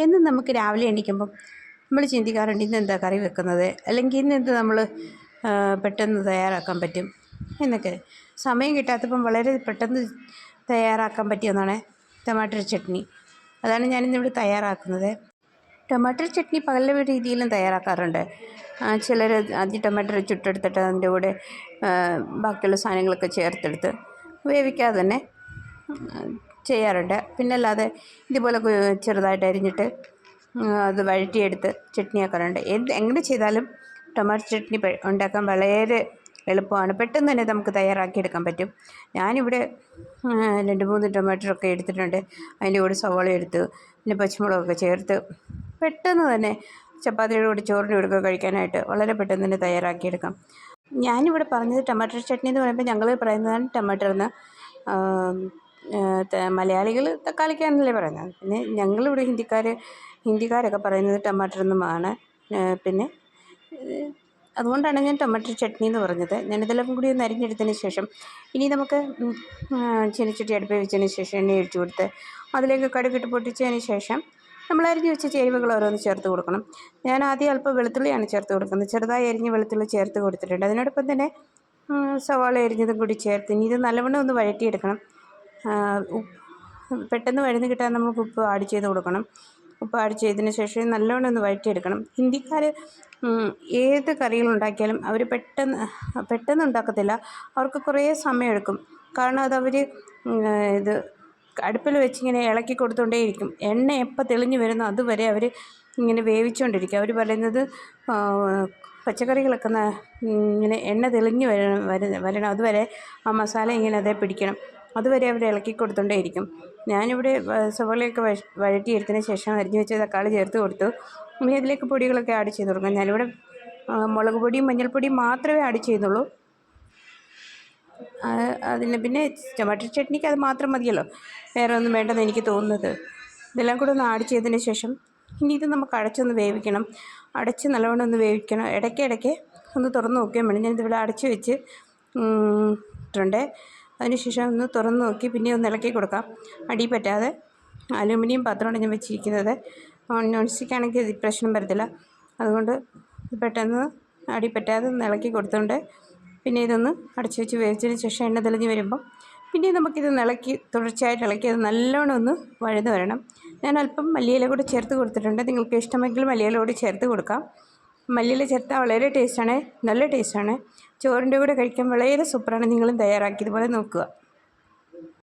എന്നും നമുക്ക് രാവിലെ എണീക്കുമ്പം നമ്മൾ ചിന്തിക്കാറുണ്ട് ഇന്നെന്താ കറി വെക്കുന്നത്, അല്ലെങ്കിൽ ഇന്നെന്ത് നമ്മൾ പെട്ടെന്ന് തയ്യാറാക്കാൻ പറ്റും എന്നൊക്കെ. സമയം കിട്ടാത്തപ്പം വളരെ പെട്ടെന്ന് തയ്യാറാക്കാൻ പറ്റിയ ഒന്നാണ് ടൊമാറ്റോ ചട്നി. അതാണ് ഞാനിന്നിവിടെ തയ്യാറാക്കുന്നത്. ടൊമാറ്റോ ചട്നി പല രീതിയിലും തയ്യാറാക്കാറുണ്ട്. ചിലർ ആദ്യം ടൊമാറ്റോ ചുട്ടെടുത്തിട്ട് അതിൻ്റെ കൂടെ ബാക്കിയുള്ള സാധനങ്ങളൊക്കെ ചേർത്തെടുത്ത് വേവിക്കാതെ തന്നെ ചെയ്യാറുണ്ട്. പിന്നെ അല്ലാതെ ഇതുപോലെ ചെറുതായിട്ട് അരിഞ്ഞിട്ട് അത് വഴറ്റിയെടുത്ത് ചട്നിയാക്കാറുണ്ട്. എങ്ങനെ ചെയ്താലും ടൊമാറ്റോ ചട്നി ഉണ്ടാക്കാൻ വളരെ എളുപ്പമാണ്. പെട്ടെന്ന് തന്നെ നമുക്ക് തയ്യാറാക്കിയെടുക്കാൻ പറ്റും. ഞാനിവിടെ 2-3 ടൊമാറ്റോ ഒക്കെ എടുത്തിട്ടുണ്ട്. അതിൻ്റെ കൂടെ സവാള എടുത്ത് പിന്നെ പച്ചമുളകൊക്കെ ചേർത്ത് പെട്ടെന്ന് തന്നെ ചപ്പാത്തിയുടെ കൂടെ ചോറിൻ്റെ കൂടെ കഴിക്കാനായിട്ട് വളരെ പെട്ടെന്ന് തന്നെ തയ്യാറാക്കിയെടുക്കാം. ഞാനിവിടെ പറഞ്ഞത് ടൊമാറ്റോ ചട്നി എന്ന് പറയുമ്പോൾ ഞങ്ങൾ പറയുന്നതാണ് ടൊമാറ്റോ എന്ന്. മലയാളികൾ തക്കാളിക്കാന്നല്ലേ പറയുന്നത്. പിന്നെ ഞങ്ങളിവിടെ ഹിന്ദിക്കാരൊക്കെ പറയുന്നത് ടൊമാറ്റോ എന്നുമാണ്. പിന്നെ അതുകൊണ്ടാണ് ഞാൻ ടൊമാറ്റോ ചട്നി എന്ന് പറഞ്ഞത്. ഞാനിതെല്ലാം കൂടി ഒന്ന് അരിഞ്ഞെടുത്തതിന് ശേഷം ഇനി നമുക്ക് ചീനച്ചട്ടി അടുപ്പിൽ വെച്ചതിന് ശേഷം എണ്ണ ഒഴിച്ച് കൊടുത്ത് അതിലേക്ക് കടുകിട്ട് പൊട്ടിച്ചതിന് ശേഷം നമ്മൾ അരിഞ്ഞ് വെച്ച ചേരുവകൾ ഓരോന്ന് ചേർത്ത് കൊടുക്കണം. ഞാൻ ആദ്യം അല്പം വെളുത്തുള്ളിയാണ് ചേർത്ത് കൊടുക്കുന്നത്. ചെറുതായി അരിഞ്ഞ് വെളുത്തുള്ളി ചേർത്ത് കൊടുത്തിട്ടുണ്ട്. അതിനോടൊപ്പം തന്നെ സവാള അരിഞ്ഞതും കൂടി ചേർത്ത് ഇനി ഇത് നല്ലവണ്ണം ഒന്ന് വഴറ്റിയെടുക്കണം. പെട്ടെന്ന് വഴന്ന് കിട്ടാൻ നമുക്ക് ഉപ്പ് ആഡ് ചെയ്ത് കൊടുക്കണം. ഉപ്പ് ആഡ് ചെയ്തതിന് ശേഷം നല്ലവണ്ണം ഒന്ന് വഴറ്റിയെടുക്കണം. ഹിന്ദിക്കാർ ഏത് കറികളുണ്ടാക്കിയാലും അവർ പെട്ടെന്ന് ഉണ്ടാക്കത്തില്ല. അവർക്ക് കുറേ സമയമെടുക്കും. കാരണം അതവർ ഇത് അടുപ്പിൽ വെച്ചിങ്ങനെ ഇളക്കി കൊടുത്തുകൊണ്ടേയിരിക്കും. എണ്ണ എപ്പോൾ തെളിഞ്ഞ് വരുന്നോ അതുവരെ അവർ ഇങ്ങനെ വേവിച്ചുകൊണ്ടിരിക്കും. അവർ പറയുന്നത് പച്ചക്കറികളൊക്കെ ഇങ്ങനെ എണ്ണ തെളിഞ്ഞ് വരണം അതുവരെ ആ മസാല ഇങ്ങനെ അതേ പിടിക്കണം. അതുവരെ അവർ ഇളക്കി കൊടുത്തുകൊണ്ടേയിരിക്കും. ഞാനിവിടെ സവാളയൊക്കെ വഴറ്റിയെടുത്തതിന് ശേഷം അരിഞ്ഞ് വെച്ച തക്കാളി ചേർത്ത് കൊടുത്തു. ഇനി അതിലേക്ക് പൊടികളൊക്കെ ആഡ് ചെയ്ത് കൊടുക്കാം. ഞാനിവിടെ മുളക് പൊടിയും മഞ്ഞൾപ്പൊടിയും മാത്രമേ ആഡ് ചെയ്യുന്നുള്ളൂ. അതിന് പിന്നെ ടൊമാറ്റോ ചട്നിക്ക് അത് മാത്രം മതിയല്ലോ, വേറെ ഒന്നും വേണ്ടെന്ന് എനിക്ക് തോന്നുന്നത്. ഇതെല്ലാം കൂടെ ഒന്ന് ആഡ് ചെയ്തതിന് ശേഷം ഇനി ഇത് നമുക്ക് അടച്ചൊന്ന് വേവിക്കണം. അടച്ച് നല്ലവണ്ണം ഒന്ന് വേവിക്കണം. ഇടയ്ക്ക് ഒന്ന് തുറന്ന് നോക്കുകയും വേണം. ഞാനിതിവിടെ അടച്ച് വെച്ച് ഇട്ടുണ്ട്. അതിനുശേഷം ഒന്ന് തുറന്ന് നോക്കി പിന്നെ ഒന്ന് ഇളക്കി കൊടുക്കാം. അടി പറ്റാതെ അലൂമിനിയം പാത്രമാണ് ഞാൻ വെച്ചിരിക്കുന്നത്. നോൺ സ്റ്റിക്ക് ആണെങ്കിൽ പ്രശ്നം വരത്തില്ല. അതുകൊണ്ട് പെട്ടെന്ന് അടി പറ്റാതെ ഒന്ന് ഇളക്കി കൊടുത്തുകൊണ്ട് പിന്നെ ഇതൊന്ന് അടച്ച് വെച്ച് വേവിച്ചതിന് ശേഷം എണ്ണ തെളിഞ്ഞ് വരുമ്പം പിന്നെ നമുക്കിത് ഇളക്കി തുടർച്ചയായിട്ട് ഇളക്കി അത് നല്ലോണം ഒന്ന് വഴന്ന് വരണം. ഞാൻ അല്പം മല്ലിയില കൂടി ചേർത്ത് കൊടുത്തിട്ടുണ്ട്. നിങ്ങൾക്ക് ഇഷ്ടമെങ്കിൽ മല്ലിയില കൂടി ചേർത്ത് കൊടുക്കാം. മല്ലിയില ചേർത്താൽ വളരെ ടേസ്റ്റാണ്, നല്ല ടേസ്റ്റാണ്. ചോറിൻ്റെ കൂടെ കഴിക്കാൻ വളരെ സൂപ്പറാണ്. നിങ്ങളും തയ്യാറാക്കി ഇതുപോലെ നോക്കുക.